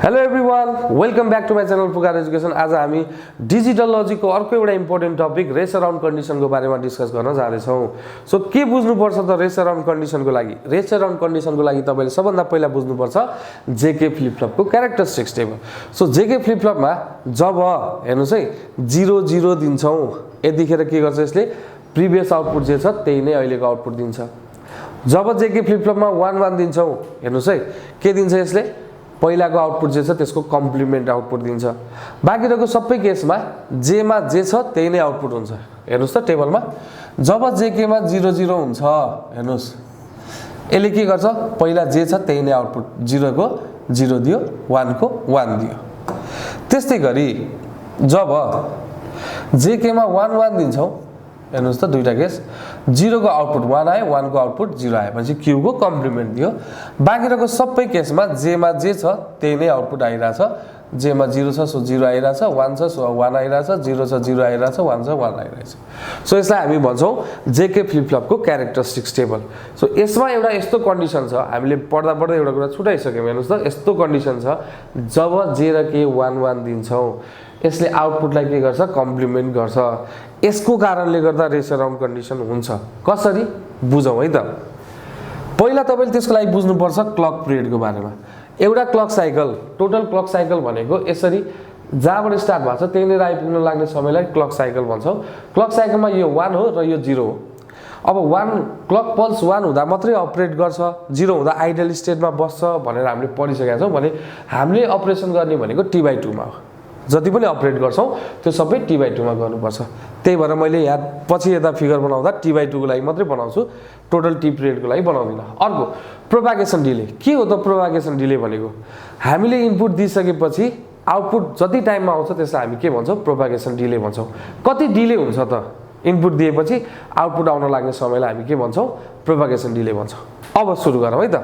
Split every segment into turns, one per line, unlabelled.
Hello everyone, welcome back to my channel Pukar education. आज हामी digital लजिकको अर्को एउटा इम्पोर्टेन्ट टपिक रेस अराउन्ड कन्डिसनको बारेमा डिस्कस गर्न जाँदैछौँ। सो के बुझ्नुपर्छ त रेस अराउन्ड कन्डिसनको लागि? रेस अराउन्ड कन्डिसनको लागि तपाईँले सबभन्दा पहिला बुझ्नुपर्छ जेके फ्लिपफ्लपको क्यारेक्टरिस्टिक्स टेबल। सो जेके फ्लिपफ्लपमा जब हेर्नुहोस् है 0 0 दिन्छौँ, यतिखेर के गर्छ यसले? प्रिभियस आउटपुट जे छ त्यही नै अहिलेको आउटपुट दिन्छ। जब जेके फ्लिपफ्लपमा 1 1 दिन्छौँ, हेर्नुहोस् है के दिन्छ यसले? पहिलाको आउटपुट जे छ त्यसको कम्प्लिमेन्ट आउटपुट दिन्छ। बाँकी रहेको सबै केसमा जेमा जे छ त्यही नै आउटपुट हुन्छ। हेर्नुहोस् त टेबलमा जब जेकेमा 0 0 हुन्छ, हेर्नुहोस् यसले के गर्छ? पहिला जे छ त्यही नै आउटपुट, 0 को 0 दियो, 1 को 1 दियो। त्यस्तै गरी जब जेकेमा 1 1 दिन्छौँ, हेर्नुहोस् त दुईटा केस, 0 को आउटपुट 1 आयो, 1 को आउटपुट 0 आएपछि क्यू को कम्प्लिमेन्ट दियो। बाँकी रहेको सबै केसमा जेमा जे छ त्यही नै आउटपुट आइरहेछ। जेमा 0 छ सो 0 आइरहेछ, 1 छ सो 1 आइरहेछ, 0 छ 0 आइरहेछ, 1 छ 1 आइरहेछ। सो यसलाई हामी भन्छौँ जेके फ्लिपफ्लपको क्यारेक्टरिस्टिक्स टेबल। सो यसमा एउटा यस्तो कन्डिसन छ, हामीले पढ्दा पढ्दै एउटा कुरा छुटाइसक्यौँ। हेर्नुहोस् त यस्तो कन्डिसन छ, जब जे र के 1 1 दिन्छौँ यसले आउटपुटलाई के गर्छ? कम्प्लिमेन्ट गर्छ। यसको कारणले गर्दा रेस अराउन्ड कन्डिसन हुन्छ। कसरी बुझौँ है त? पहिला तपाईँले त्यसको लागि बुझ्नुपर्छ क्लक पिरियडको बारेमा। एउटा clock cycle, total clock cycle भनेको यसरी जहाँबाट स्टार्ट भएको छ त्यहीँनिर आइपुग्न लाग्ने समयलाई क्लक साइकल भन्छौँ। क्लक साइकलमा यो 1 हो र यो 0 हो। अब 1 क्लक पल्स 1 हुँदा मात्रै अपरेट गर्छ, 0 हुँदा आइडल स्टेटमा बस्छ भनेर हामीले पढिसकेका छौँ। भने हामीले अपरेसन गर्ने भनेको T/2 मा हो। जति पनि अपरेट गर्छौँ त्यो सबै T/2 मा गर्नुपर्छ। त्यही भएर मैले यहाँ पछि यता फिगर बनाउँदा T/2 को लागि मात्रै बनाउँछु, टोटल टी पिरियडको लागि बनाउँदिनँ। अर्को प्रोपागेसन डिले। के हो त प्रोपागेसन डिले भनेको? हामीले इनपुट दिइसकेपछि आउटपुट जति टाइममा आउँछ त्यसलाई हामी के भन्छौँ? प्रोपागेसन डिले भन्छौँ। कति डिले हुन्छ त? इनपुट दिएपछि आउटपुट आउन लाग्ने समयलाई हामी के भन्छौँ? प्रोपागेसन डिले भन्छौँ। अब सुरु गरौँ है त।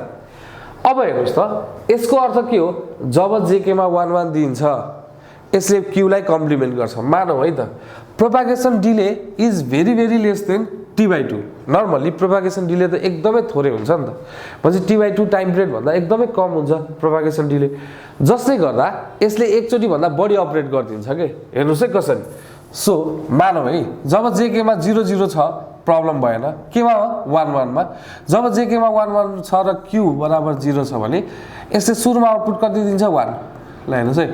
अब हेर्नुहोस् त यसको अर्थ के हो? जब जेकेमा 1 1 दिन्छ यसले क्यूलाई कम्प्लिमेन्ट गर्छ। मानौँ है त propagation delay is very less than T/2। Normally propagation delay त एकदमै थोरै हुन्छ नि त। भनेपछि T/2 टाइम पिरियड भन्दा एकदमै कम हुन्छ प्रोपागेसन डिले, जसले गर्दा यसले एकचोटि भन्दा बढी अपरेट गरिदिन्छ के। हेर्नुहोस् है कसरी। सो मानौँ है जब जेकेमा 0 0 छ प्रब्लम भएन, केमा हो? 1 1 मा। जब जेकेमा 1 1 छ र क्यू बराबर 0 छ भने यसले सुरुमा आउटपुट कति दिन्छ? 1। ल हेर्नुहोस् है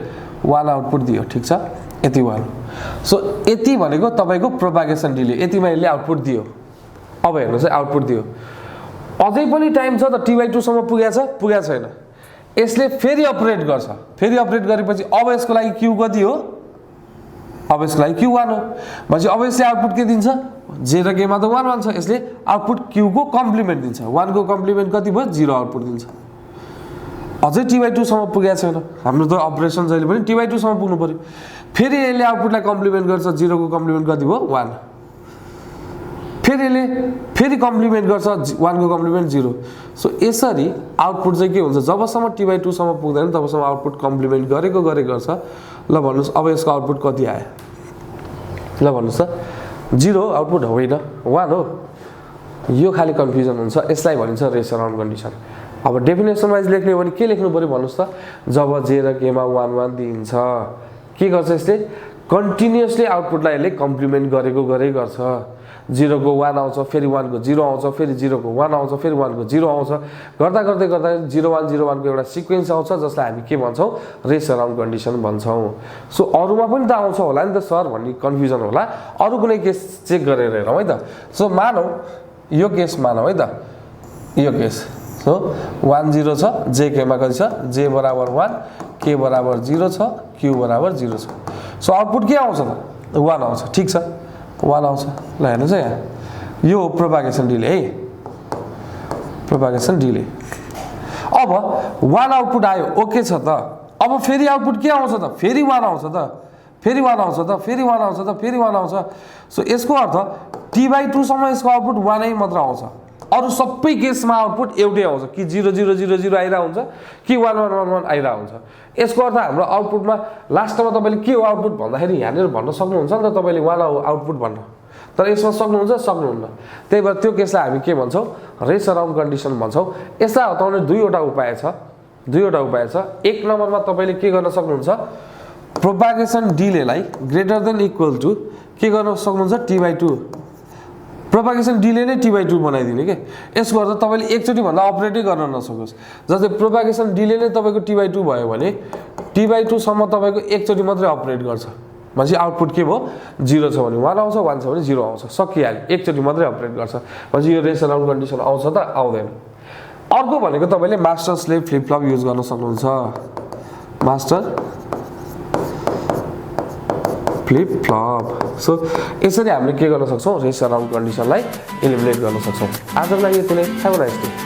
1 आउटपुट दियो, ठिक छ, यति 1। सो यति भनेको तपाईँको प्रोपागेसन डिले, यतिमा यसले आउटपुट दियो। अब हेर्नुहोस् है आउटपुट दियो, अझै पनि टाइम छ त T/2 सम्म पुगेको छ? पुगेको छैन। यसले फेरि अपरेट गर्छ। फेरि अपरेट गरेपछि अब यसको लागि क्यू कति हो? अब यसको लागि क्यू 1 हो। भनेपछि अब यसले आउटपुट के दिन्छ? जे र केमा त 1 1 छ, यसले आउटपुट क्यू को कम्प्लिमेन्ट दिन्छ। 1 को कम्प्लिमेन्ट कति भयो? 0 आउटपुट दिन्छ। अझै T/2 सम्म पुगेको छैन। हाम्रो त अपरेसन जहिले पनि T/2 सम्म पुग्नु पर्यो। फेरि यसले आउटपुटलाई कम्प्लिमेन्ट गर्छ, 0 को कम्प्लिमेन्ट कति भयो? 1। फेरि यसले फेरि कम्प्लिमेन्ट गर्छ, 1 को कम्प्लिमेन्ट 0। सो यसरी आउटपुट चाहिँ के हुन्छ? जबसम्म T/2 सम्म पुग्दैन तबसम्म आउटपुट कम्प्लिमेन्ट गरेको गर्छ। ल भन्नुहोस् अब यसको आउटपुट कति आयो? ल भन्नुहोस् त 0 आउटपुट होइन, 1 हो। यो खाली कन्फ्युजन हुन्छ, यसलाई भनिन्छ रेस अराउन्ड कन्डिसन। अब डेफिनेसन वाइज लेख्ने हो भने के लेख्नु पर्यो भन्नुहोस् त? जब जे र केमा 1 1 दिन्छ के गर्छ यसले? कन्टिन्युअसली आउटपुटलाई यसले कम्प्लिमेन्ट गरेको गर्छ। 0 को 1 आउँछ, फेरि 1 को 0 आउँछ, फेरि 0 को 1 आउँछ, फेरि 1 को 0 आउँछ, गर्दा 0 1 0 1 को एउटा सिक्वेन्स आउँछ, जसलाई हामी के भन्छौँ? रेस अराउन्ड कन्डिसन भन्छौँ। सो अरूमा पनि त आउँछ होला नि त सर भन्ने कन्फ्युजन होला। अरू कुनै केस चेक गरेर हेरौँ है त। सो मानौँ यो केस मानौँ है त, यो केस। सो 1 0 छ, जे केमा कति छ? जे बराबर 1, के बराबर 0 छ, क्यू बराबर 0 छ। सो आउटपुट के आउँछ त? 1 आउँछ, ठिक छ, 1 आउँछ। ल हेर्नुहोस् है यहाँ यो प्रोपागेसन डिले है, प्रोपागेसन डिले। अब 1 आउटपुट आयो, ओके छ त। अब फेरि आउटपुट के आउँछ त? फेरि 1 आउँछ त, फेरि 1 आउँछ त, फेरि 1 आउँछ त, फेरि 1 आउँछ। सो यसको अर्थ T/2 सम्म यसको आउटपुट 1 नै मात्र आउँछ। अरू सबै केसमा आउटपुट एउटै आउँछ, कि 0 0 0 0 आइरहेको हुन्छ, कि 1 1 1 1 आइरहेको हुन्छ। यसको अर्थ हाम्रो आउटपुटमा लास्टमा तपाईँले के हो आउटपुट भन्दाखेरि यहाँनिर भन्न सक्नुहुन्छ नि त तपाईँले 1 आउटपुट भन्न, तर यसमा सक्नुहुन्छ? सक्नुहुन्न। त्यही भएर त्यो केसलाई हामी के भन्छौँ? रेस अराउन्ड कन्डिसन भन्छौँ। यसलाई हटाउने दुईवटा उपाय छ। दुईवटा उपाय छ। एक नम्बरमा तपाईँले के गर्न सक्नुहुन्छ, propagation डिलेलाई greater than equal to के गर्न सक्नुहुन्छ, t/2। प्रोपागेसन डिले नै t/2 बनाइदिने के। यसको अर्थ तपाईँले एकचोटि भन्दा अपरेटै गर्न नसकोस्। जस्तै प्रोपागेसन डिले नै तपाईँको t/2 भयो भने t/2 सम्म तपाईँको एकचोटि मात्रै अपरेट गर्छ भनेपछि आउटपुट के भयो, 0 छ भने 1 आउँछ, 1 छ भने 0 आउँछ, सकिहाल्यो। एकचोटि मात्रै अपरेट गर्छ भनेपछि यो रेस अराउन्ड कन्डिसन आउँछ त आउँदैन। अर्को भनेको तपाईँले master slave flip flop use गर्न सक्नुहुन्छ। Master flip flop. सो यसरी हामीले के गर्न सक्छौँ, रेस अराउन्ड कन्डिसनलाई एलिमिनेट गर्न सक्छौँ। आजको लागि यति नै। Have a nice day.